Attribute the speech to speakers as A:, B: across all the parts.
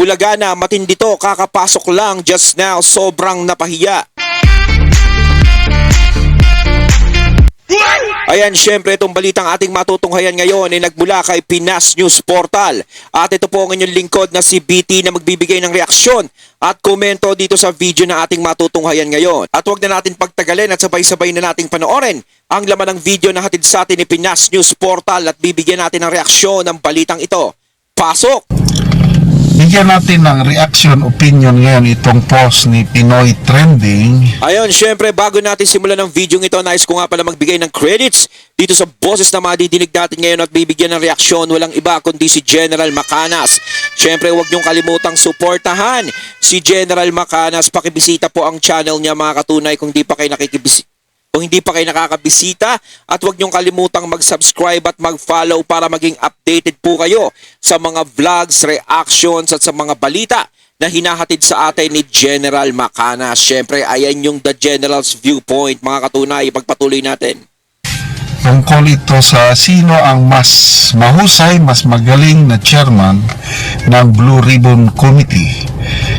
A: Bulaga na, matindi to, kakapasok lang just now, sobrang napahiya. Ayan, syempre itong balitang ating matutunghayan ngayon ay nagmula kay Pinas News Portal. At ito po ang inyong lingkod na si BT na magbibigay ng reaksyon at komento dito sa video na ating matutunghayan ngayon. At huwag na natin pagtagalin at sabay-sabay na nating panoorin ang laman ng video na hatid sa atin ni Pinas News Portal at bibigyan natin ng reaksyon ng balitang ito. Pasok!
B: Bigyan natin ng reaction opinion ngayon itong post ni Pinoy Trending.
A: Ayun, syempre bago natin simulan ng video ito, nais ko nga pala magbigay ng credits dito sa boses na madidinig natin ngayon at bibigyan ng reaksyon. Walang iba kundi si General Macanas. Syempre huwag niyong kalimutang suportahan si General Macanas. Pakibisita po ang channel niya mga katunay kung hindi pa kayo nakakabisita, at huwag niyong kalimutang mag-subscribe at mag-follow para maging updated po kayo sa mga vlogs, reactions at sa mga balita na hinahatid sa atin ni General Macanas. Siyempre, ayan yung The General's Viewpoint. Mga katunay, ipagpatuloy natin.
B: Tungkol ito sa sino ang mas mahusay, mas magaling na chairman ng Blue Ribbon Committee.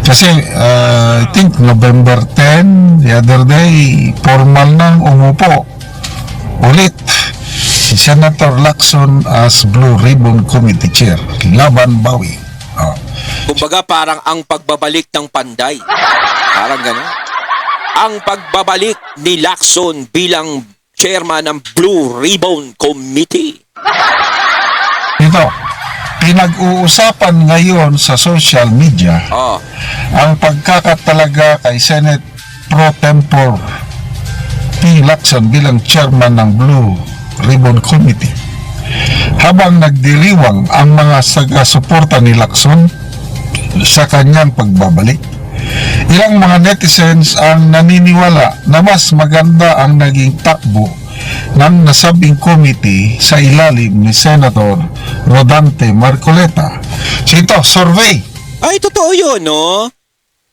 B: Kasi I think November 10, the other day, formal nang umupo ulit si Senator Lacson as Blue Ribbon Committee Chair. Laban bawi.
A: Kumbaga parang ang pagbabalik ng Panday. Parang gano'n. Ang pagbabalik ni Lacson bilang chairman ng Blue Ribbon Committee.
B: Ito, pinag-uusapan ngayon sa social media ang pagkakatalaga kay Senate Pro Tempore P. Lacson bilang chairman ng Blue Ribbon Committee. Habang nagdiriwang ang mga taga-suporta ni Lacson sa kanyang pagbabalik, ilang mga netizens ang naniniwala na mas maganda ang naging takbo ng nasabing committee sa ilalim ni Senator Rodante Marcoleta. Ito, survey.
A: Ay, totoo yun, no?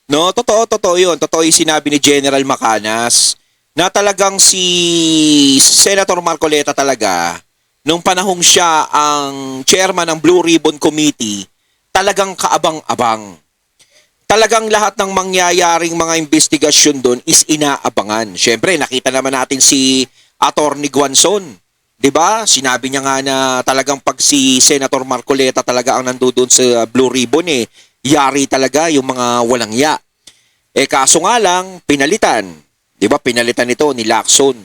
A: No, totoo yun. Totoo yung sinabi ni General Macanas na talagang si Senator Marcoleta talaga, nung panahong siya ang chairman ng Blue Ribbon Committee, talagang kaabang-abang. Talagang lahat ng mangyayaring mga investigasyon doon is inaabangan. Siyempre, nakita naman natin si Attorney Guanzon. 'Di ba? Sinabi niya nga na talagang pag si Senator Marcoleta talaga ang nandoon sa Blue Ribbon, yari talaga yung mga walang ya. Kaso nga lang, pinalitan. 'Di ba? Pinalitan ito ni Lacson.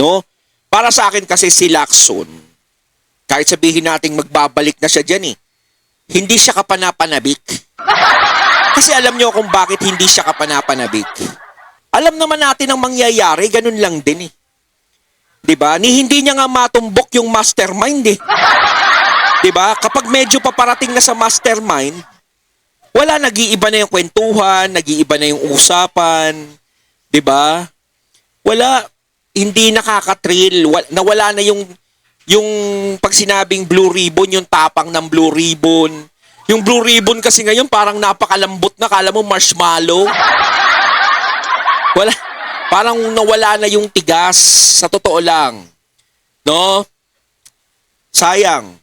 A: No? Para sa akin kasi si Lacson, kahit sabihin nating magbabalik na siya diyan, hindi siya kapanapanabik. Kasi alam nyo kung bakit hindi siya kapanapanabik. Alam naman natin ang mangyayari, ganun lang din . Diba? Hindi niya nga matumbok yung mastermind . Diba? Kapag medyo paparating na sa mastermind, wala, nag-iiba na yung kwentuhan, nag-iiba na yung usapan. Diba? Wala, hindi nakaka-thrill. Nawala na yung pag sinabing Blue Ribbon, yung tapang ng Blue Ribbon. Yung Blue Ribbon kasi ngayon parang napakalambot na, kala mo marshmallow. Wala, parang nawala na yung tigas, sa totoo lang. No? Sayang.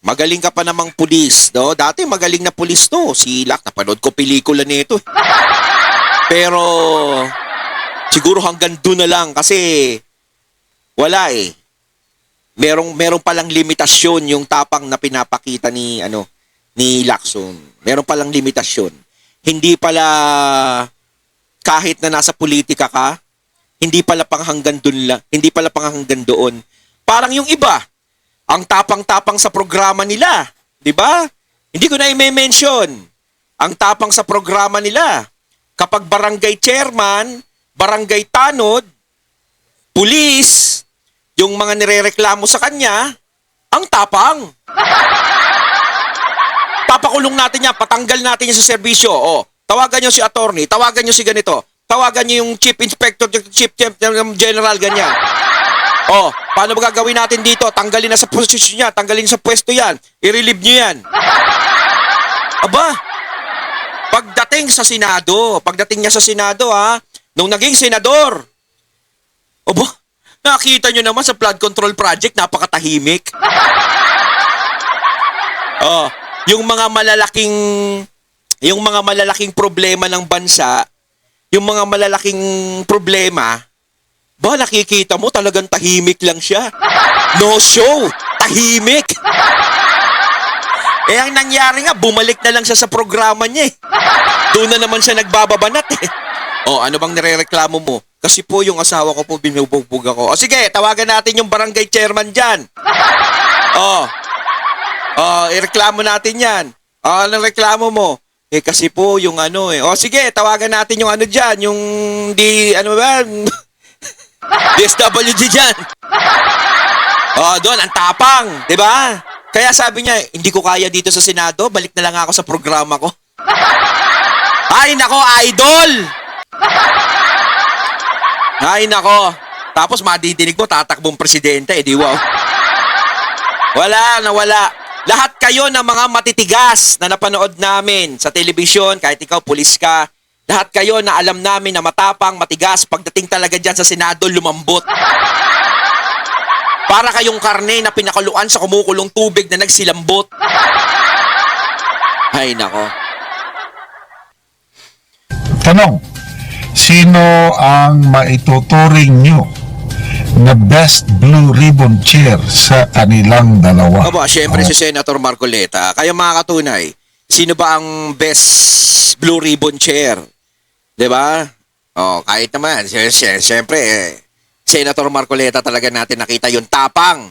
A: Magaling ka pa namang pulis, no? Dati magaling na pulis to. Si Lac, napanood ko pelikula nito. Pero siguro hanggang doon na lang kasi wala . Merong palang limitasyon yung tapang na pinapakita ni Lacson. Meron palang limitasyon. Hindi pala kahit na nasa politika ka, hindi pala pang hanggang doon. Parang yung iba, ang tapang-tapang sa programa nila, 'di ba? Hindi ko na i-mention. Ang tapang sa programa nila. Kapag barangay chairman, barangay tanod, pulis, yung mga nirereklamo sa kanya, ang tapang. Papakulong natin yan, patanggal natin yan sa serbisyo. Tawagan nyo si attorney, tawagan nyo si ganito, tawagan nyo yung chief inspector, chief general, ganyan. Paano ba gagawin natin dito? Tanggalin na sa posisyon niya, tanggalin sa pwesto yan, i-relieve nyo yan. Aba, pagdating niya sa Senado, nung naging senador, nakita nyo naman sa flood control project, napakatahimik. Yung mga malalaking yung mga malalaking problema ng bansa, yung mga malalaking problema, ba nakikita mo talagang tahimik lang siya. No show, tahimik. Eh ang nangyari nga, bumalik na lang siya sa programa niya eh. Doon na naman siya nagbababanat eh. O ano bang nirereklamo mo? Kasi po yung asawa ko po binubugbog ako. O sige, tawagan natin yung barangay chairman dyan. Ireklamo natin yan. Anong reklamo mo? Eh kasi po yung ano eh. O sige, tawagan natin yung ano dyan. Yung DSWD dyan. Doon, ang tapang. Diba? Kaya sabi niya, hindi ko kaya dito sa Senado. Balik na lang ako sa programa ko. Ay nako, idol! Ay nako. Tapos madidinig mo, tatakbong presidente. Di wow. Wala. Lahat kayo ng mga matitigas na napanood namin sa telebisyon, kahit ikaw pulis ka, lahat kayo na alam namin na matapang, matigas, pagdating talaga dyan sa Senado, lumambot. Para kayong karne na pinakuluan sa kumukulong tubig na nagsilambot. Ay nako.
B: Tanong, sino ang maituturing nyo na best blue ribbon chair sa kanilang dalawa?
A: Aba, syempre si Senator Marcoleta. Kaya mga katunay, sino ba ang best blue ribbon chair? 'Di ba? Kahit naman, syempre, Senator Marcoleta talaga natin nakita yung tapang.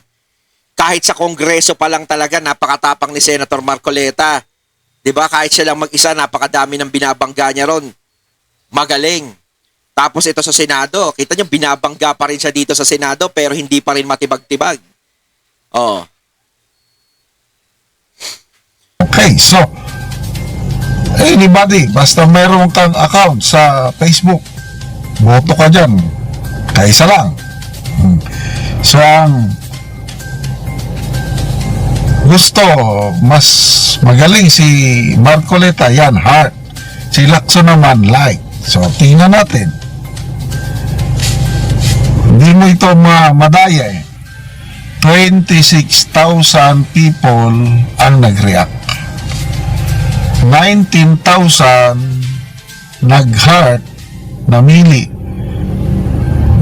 A: Kahit sa Kongreso pa lang talaga, napakatapang ni Senator Marcoleta. 'Di ba? Kahit siya lang mag-isa, napakadami ng binabangga niya ron. Magaling. Tapos ito sa Senado, kita niyo binabangga pa rin siya dito sa Senado pero hindi pa rin matibag-tibag.
B: Okay, so anybody, basta meron kang account sa Facebook, boto ka dyan. Kaisa lang. So ang gusto, mas magaling si Marcoleta, yan, heart. Si Lacson naman, like. So, tingnan natin. Hindi mo ito madaya eh. 26,000 people ang nag-react. 19,000 nag-heart, namili.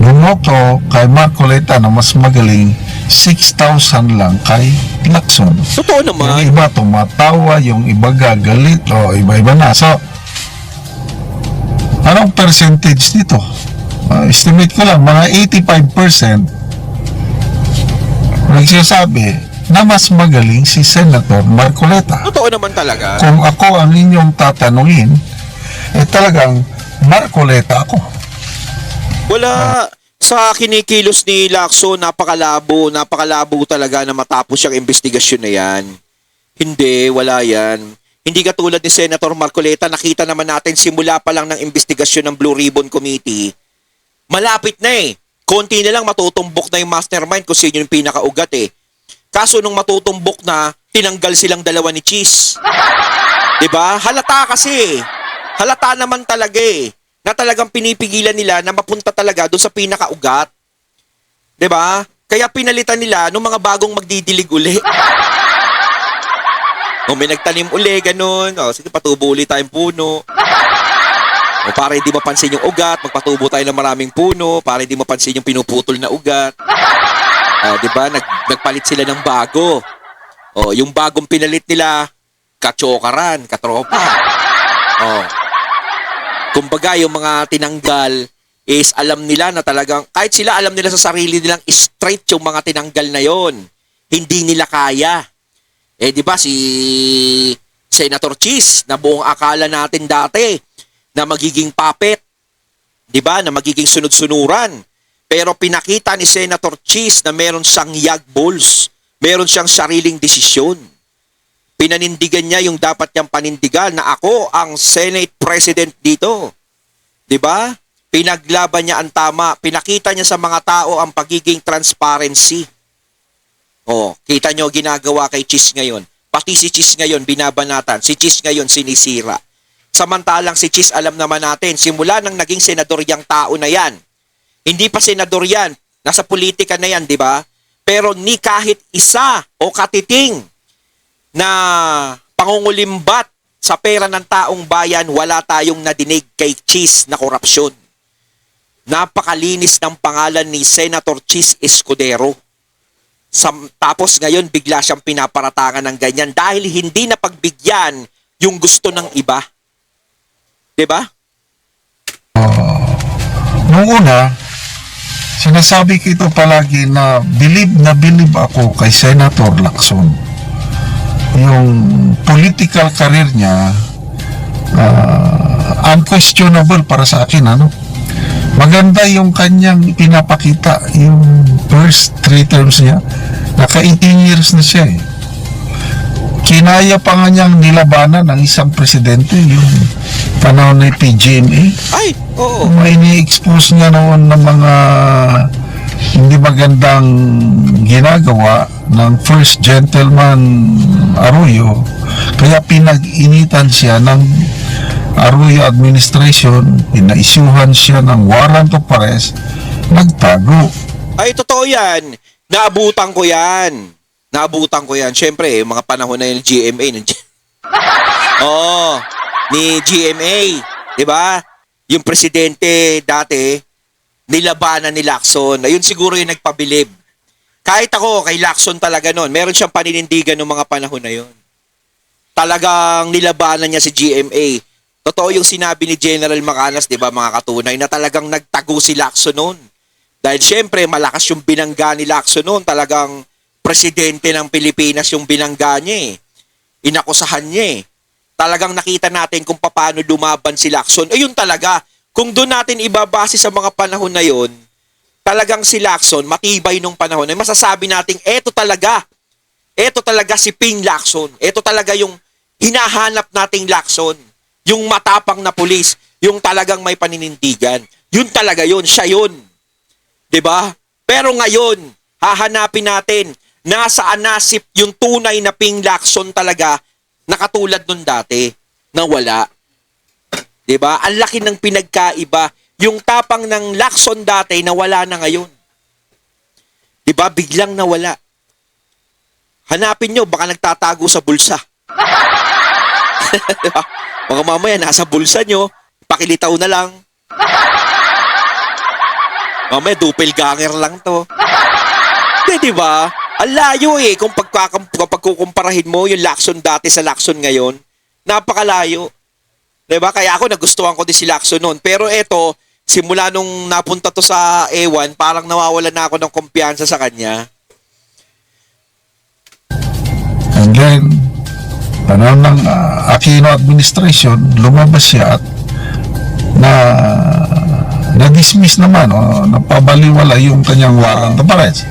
B: Bumoto kay Marcoleta na mas magaling, 6,000 lang kay Lacson.
A: Totoo naman.
B: Yung iba tumatawa, yung iba gagalit, o iba-iba na. So, anong percentage nito? Estimate ko lang, mga 85% nagsasabi na mas magaling si Senator Marcoleta.
A: Totoo naman talaga.
B: Kung ako ang inyong tatanungin, talagang Marcoleta ako.
A: Wala. Sa kinikilos ni Lacson, napakalabo talaga na matapos yung investigasyon na yan. Hindi, wala yan. Hindi katulad ni Senator Marcoleta, nakita naman natin simula pa lang ng investigasyon ng Blue Ribbon Committee. Malapit na eh. Konti na lang matutumbok na yung mastermind kung sino yung pinakaugat eh. Kaso nung matutumbok na, tinanggal silang dalawa ni Cheese. Diba? Halata kasi. Halata naman talaga eh. Na talagang pinipigilan nila na mapunta talaga doon sa pinakaugat. Diba? Kaya pinalitan nila nung mga bagong magdidilig uli. May nagtanim uli, ganun. Sige, patubo uli tayong puno. Para hindi mapansin yung ugat, magpatubo tayo ng maraming puno, para hindi mapansin yung pinuputol na ugat. Diba? Nagpalit sila ng bago. Yung bagong pinalit nila, katsokaran, katropa. Kumbaga, yung mga tinanggal is alam nila na talagang, kahit sila alam nila sa sarili nilang straight yung mga tinanggal na yon. Hindi nila kaya. Di ba si Senator Cheese, na buong akala natin dati na magiging puppet, di ba, na magiging sunod-sunuran. Pero pinakita ni Senator Cheese na meron siyang yag balls, meron siyang sariling desisyon. Pinanindigan niya yung dapat niyang panindigan na ako ang Senate President dito. Di ba? Pinaglaban niya ang tama, pinakita niya sa mga tao ang pagiging transparency. Kita nyo ginagawa kay Cheese ngayon. Pati si Cheese ngayon binabanatan, si Cheese ngayon sinisira. Samantalang si Cheese alam naman natin, simula nang naging senador yang tao na yan, hindi pa senador yan, nasa politika na yan, di ba? Pero ni kahit isa o katiting na pangungulimbat sa pera ng taong bayan, wala tayong nadinig kay Chis na korupsyon. Napakalinis ng pangalan ni Senator Chis Escudero. Tapos ngayon bigla siyang pinaparatangan ng ganyan dahil hindi napagbigyan yung gusto ng iba. 'Di ba?
B: Noong una, sinasabi ko ito palagi na bilib ako kay Senator Lacson. Yung political career niya, unquestionable para sa akin, ano? Maganda yung kanyang pinapakita, yung first 3 terms niya, naka 18 years na siya eh. Kinaya pa nga niyang nilabanan ng isang presidente, yung panahon ng PGMA.
A: Ay, oo.
B: May ni-expose niya noon ng mga hindi magandang ginagawa ng first gentleman Arroyo, kaya pinag-initan siya ng Arroyo administration, pinaisyuhan siya ng warrant of arrest, nagtago.
A: Ay, totoo yan. Naabutan ko yan. Siyempre, mga panahon na yung GMA. Oo, ni GMA. Diba? Yung presidente dati, nilabanan ni Lacson. Ayun siguro yung nagpabilib. Kahit ako, kay Lacson talaga nun. Meron siyang paninindigan ng mga panahon na yun. Talagang nilabanan niya si GMA. Totoo yung sinabi ni General Macanas, di ba mga katunay, na talagang nagtago si Lacson noon. Dahil syempre, malakas yung binangga ni Lacson noon. Talagang presidente ng Pilipinas yung binangga niya eh. Inakusahan niya eh. Talagang nakita natin kung paano lumaban si Lacson. Ayun talaga, kung doon natin ibabase sa mga panahon na yon, talagang si Lacson, matibay nung panahon, ay masasabi natin, eto talaga si Ping Lacson. Eto talaga yung hinahanap nating Lacson. Yung matapang na pulis, yung talagang may paninindigan. Yun talaga yun, siya yun. 'Di ba? Pero ngayon, hahanapin natin, nasaan nasip yung tunay na Ping Lacson talaga na katulad nun dati, na wala. 'Di ba? Ang laki ng pinagkaiba, yung tapang ng Lacson dati na wala na ngayon. 'Di ba? Biglang nawala. Hanapin nyo, baka nagtatago sa bulsa. Diba? Mga mamaya, nasa bulsa nyo, pakilitaw na lang. Mamaya, doppelganger lang to. Diba? Ang layo eh, kung pagkukumparahin mo yung Lacson dati sa Lacson ngayon, napakalayo. Diba? Kaya ako, nagustuhan ko din si Lacson noon. Pero eto, simula nung napunta to sa ewan, parang nawawalan na ako ng kumpiyansa sa kanya.
B: And then, panahon ng Aquino administration, lumabas siya at na-dismiss naman o napabaliwala yung kanyang warrant of arrest.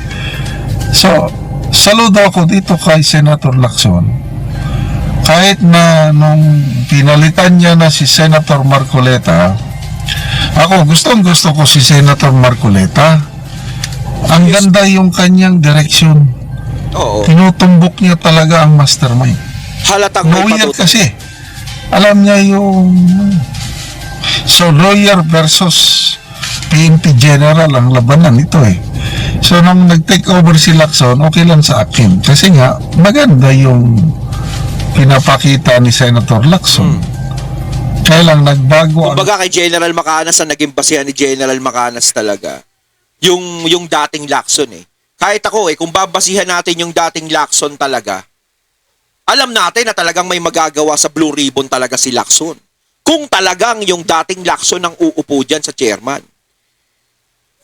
B: So, saludo ako dito kay Senator Lacson. Kahit na nung pinalitan niya na si Senator Marcoleta, ako gustong-gusto ko si Senator Marcoleta. Ang ganda yung kanyang direksyon.
A: Oo.
B: Tinutumbok niya talaga ang mastermind.
A: Halatang may
B: Lawyer
A: patutunan.
B: kasi. Alam niya yung... So, lawyer versus PNP General ang labanan ito eh. So, nung nag-take over si Lacson, okay lang sa akin. Kasi nga, maganda yung pinapakita ni Senator Lacson. Kaya lang, nagbago ang...
A: Kumbaga kay General Macanas, ang naging basehan ni General Macanas talaga, yung dating Lacson eh. Kahit ako eh, kung babasihan natin yung dating Lacson talaga, alam natin na talagang may magagawa sa Blue Ribbon talaga si Lacson. Kung talagang yung dating Lacson ang uupo dyan sa chairman.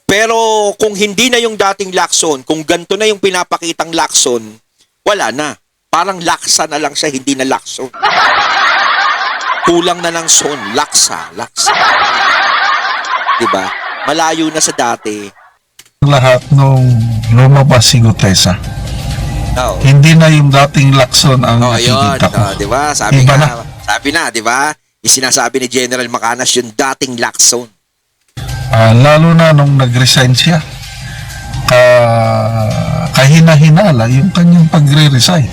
A: Pero kung hindi na yung dating Lacson, kung ganito na yung pinapakitang Lacson, wala na. Parang laksa na lang siya, hindi na Lacson. Kulang na ng son, laksa. Diba? Malayo na sa dati.
B: lahat nung lumabas si Gutesa.
A: Oh.
B: Hindi na yung dating Lacson ang nakikita ko.
A: Di ba? Sabi
B: Iba
A: na, di ba? Yung sinasabi ni General Macanas, yung dating Lacson.
B: Lalo na nung nag-resign siya. Kahina-hinala yung kanyang pagre-resign.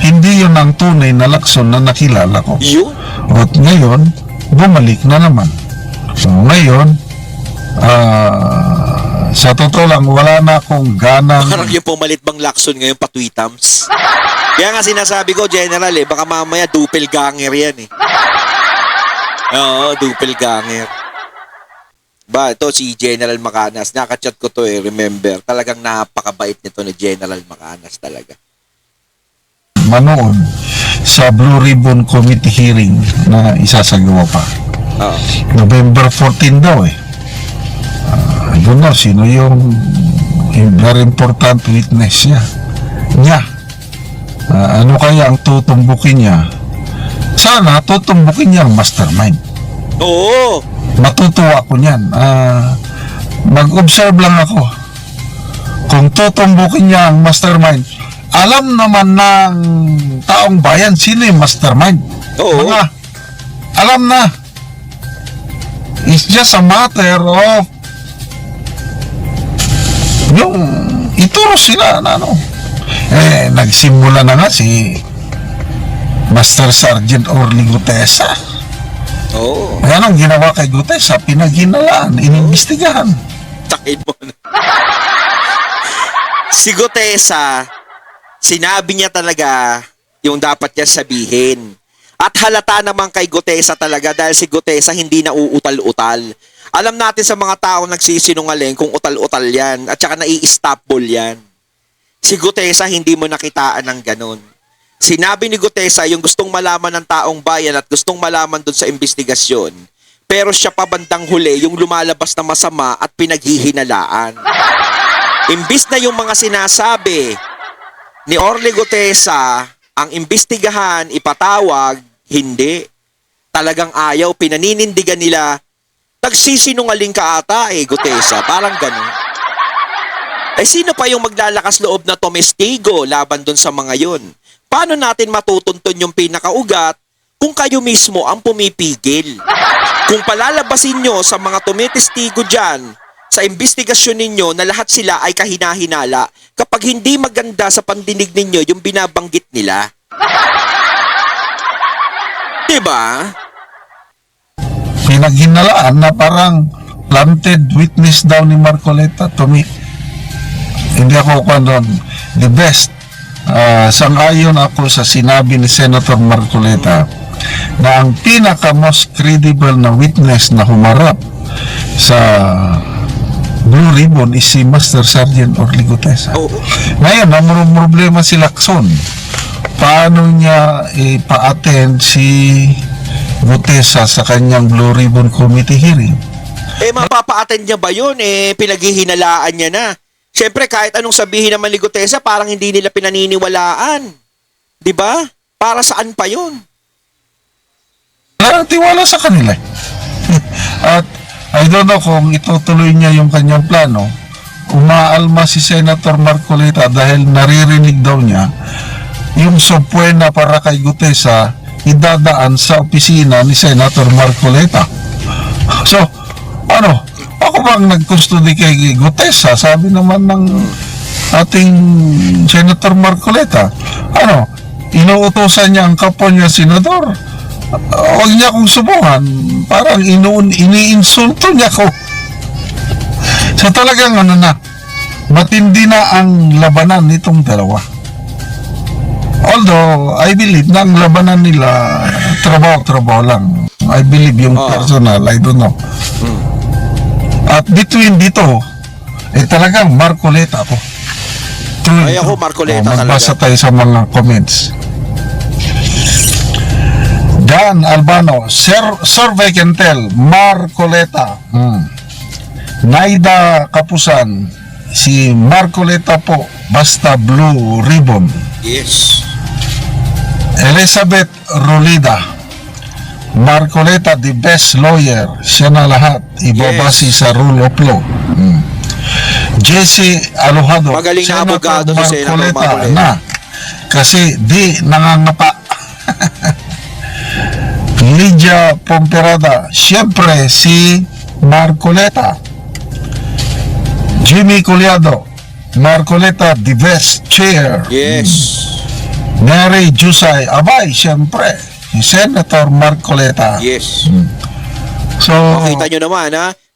B: Hindi yun ang tunay na Lacson na nakilala ko.
A: Yun?
B: At ngayon, bumalik na naman. So ngayon, Sa totoo lang, wala na akong ganang...
A: Parang yung pumalit bang Lacson ngayon patwitams. Kaya nga sinasabi ko, General, baka mamaya doppelganger yan eh. Oo, doppelganger. Ba, ito si General Macanas. Nakachat ko to remember. Talagang napakabait nito ni General Macanas talaga.
B: Manood sa Blue Ribbon Committee hearing na isasagawa pa.
A: Oo.
B: November 14 daw eh. I don't know sino yung very important witness niya. Ano kaya ang tutumbukin niya? Sana tutumbukin niya ang mastermind.
A: Oo.
B: Matutuwa ko niyan. Mag-observe lang ako. Kung tutumbukin niya ang mastermind, alam naman ng taong bayan sino yung mastermind.
A: Oo.
B: Alam na. It's just a matter of yung ituro sila na ano. Nagsimula na nga si Master Sergeant Orly Gutesa.
A: Oo.
B: Anong ginawa kay Gutesa? Pinaghinalaan, inimbestigahan.
A: Takin mo na. Si Gutesa, sinabi niya talaga yung dapat niya sabihin. At halata naman kay Gutesa talaga dahil si Gutesa hindi na uutal-utal. Alam natin sa mga taong nagsisinungaling kung utal-utal yan at saka nai-stopball yan. Si Gutesa hindi mo nakitaan ng ganun. Sinabi ni Gutesa yung gustong malaman ng taong bayan at gustong malaman dun sa investigasyon. Pero siya pa bandang huli yung lumalabas na masama at pinaghihinalaan. Imbis na yung mga sinasabi ni Orly Gutesa, ang imbestigahan, ipatawag, hindi. Talagang ayaw, pinaninindigan nila. Nagsisinungaling ka ata Gutesa. Parang ganun. Sino pa yung maglalakas loob na tomestigo laban dun sa mga yun? Paano natin matutuntun yung pinakaugat kung kayo mismo ang pumipigil? Kung palalabasin nyo sa mga tumitestigo dyan, sa investigasyon ninyo na lahat sila ay kahina-hinala kapag hindi maganda sa pandinig ninyo yung binabanggit nila. Diba?
B: Pinaghinalaan na parang planted witness daw ni Marcoleta to me. Hindi ako doon. The best. Sang-ayon ako sa sinabi ni Senator Marcoleta na ang pinaka-most credible na witness na humarap sa Blue Ribbon is si Master Sergeant Orly Gutesa.
A: Oo.
B: Ngayon, ang problema si Lacson. Paano niya ipa-attend si Gutesa sa kanyang Blue Ribbon Committee hearing?
A: Mapapa-attend niya ba yun? Pinaghihinalaan niya na. Siyempre, kahit anong sabihin naman ni Gutesa, parang hindi nila pinaniniwalaan. Diba? Para saan pa yun?
B: Tiwala sa kanila. At I don't know kung itutuloy niya yung kanyang plano. Umaalma si Senator Marcoleta dahil naririnig daw niya yung subpoena para kay Gutesa idadaan sa opisina ni Senator Marcoleta. So, ako bang nagkustudi kay Gutesa? Sabi naman ng ating Senator Marcoleta, inuutosan niya ang kapwa niya senador. Huwag niya akong subukan. Parang iniinsulto niya ko. So talagang matindi na ang labanan nitong dalawa. Although, I believe na ang labanan nila trabaho lang. I believe yung personal, I don't know. At between dito, talagang Marcoleta ako.
A: Ay ako, Marcoleta talaga.
B: Magbasa tayo sa mga comments. Dan Albano, survey can tell, Marcoleta. Naida Kapusan, si Marcoleta po, basta Blue Ribbon.
A: Yes.
B: Elizabeth Rolida, Marcoleta, the best lawyer. Siya na lahat, ibabasi sa rule of law. Jesse Alojado,
A: magaling na abogado si Senator Marcoleta
B: na, kasi di nangangapa. Lydia Pomperada, siyempre si Marcoleta. Jimmy Collado, Marcoleta, the best chair.
A: Yes.
B: Mary Jusay, abay, siyempre si Senator Marcoleta.
A: Yes.
B: So,
A: Makita nyo naman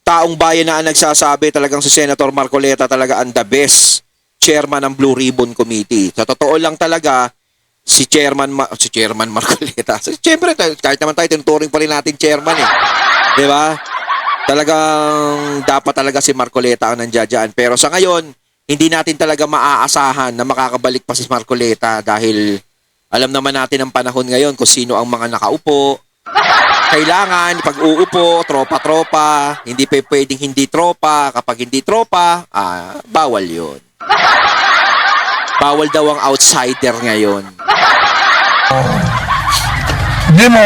A: taong bayan na ang nagsasabi talagang si Senator Marcoleta talaga ang the best chairman ng Blue Ribbon Committee. Sa totoo lang talaga, si Chairman Marcoleta. Siyempre, kahit naman tayo, tinuturing pa rin natin chairman eh. Di ba? Talagang dapat talaga si Marcoleta ang nandiyan. Pero sa ngayon, hindi natin talaga maaasahan na makakabalik pa si Marcoleta dahil alam naman natin ang panahon ngayon kung sino ang mga nakaupo. Kailangan, pag uupo, tropa-tropa, hindi pa pwedeng hindi tropa. Kapag hindi tropa, bawal yun. Bawal daw ang outsider ngayon.
B: Hindi mo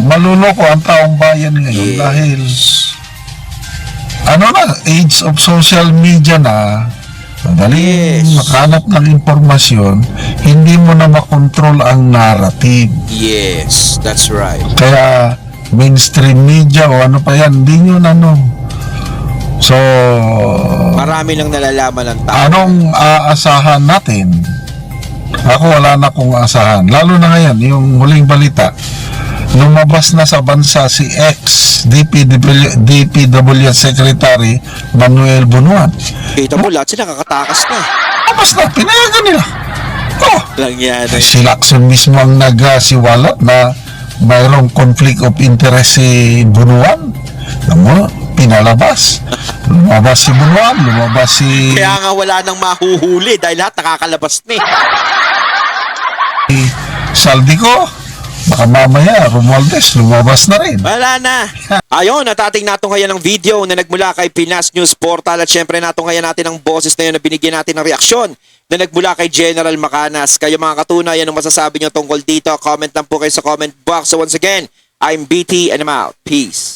B: maluloko ang taong bayan ngayon
A: Yes.
B: dahil age of social media na, madaling
A: Yes.
B: makahanap ng impormasyon, hindi mo na makontrol ang narrative.
A: Yes, that's right.
B: Kaya mainstream media o ano pa yan, hindi nyo na So,
A: Marami nang nalalaman ng tao.
B: anong aasahan natin? Ako wala na akong aasahan. Lalo na ngayon, yung huling balita, lumabas na sa bansa si ex-DPW Secretary Manuel Bunuan.
A: Kita mo, lahat sila kakatakas na.
B: Tapos na, pinayagan nila. Oh,
A: Lang yan.
B: si Lacson mismo ang nagsiwalat na mayroong conflict of interest si Bunuan. Alam mo, pinalabas. Lumabas si Bunuan, lumabas si
A: Kaya nga wala nang mahuhuli dahil lahat nakakalabas na eh.
B: Saldico. Baka mamaya, Romualdez, lumabas na rin.
A: Wala na. Ayun, natating natin ngayon ng video na nagmula kay Pinas News Portal at syempre natin ngayon natin ang boses na yun na binigyan natin ng reaksyon na nagmula kay General Macanas. Kayo mga katunay, anong masasabi nyo tungkol dito? Comment lang po kayo sa comment box. So once again, I'm BT and I'm out. Peace.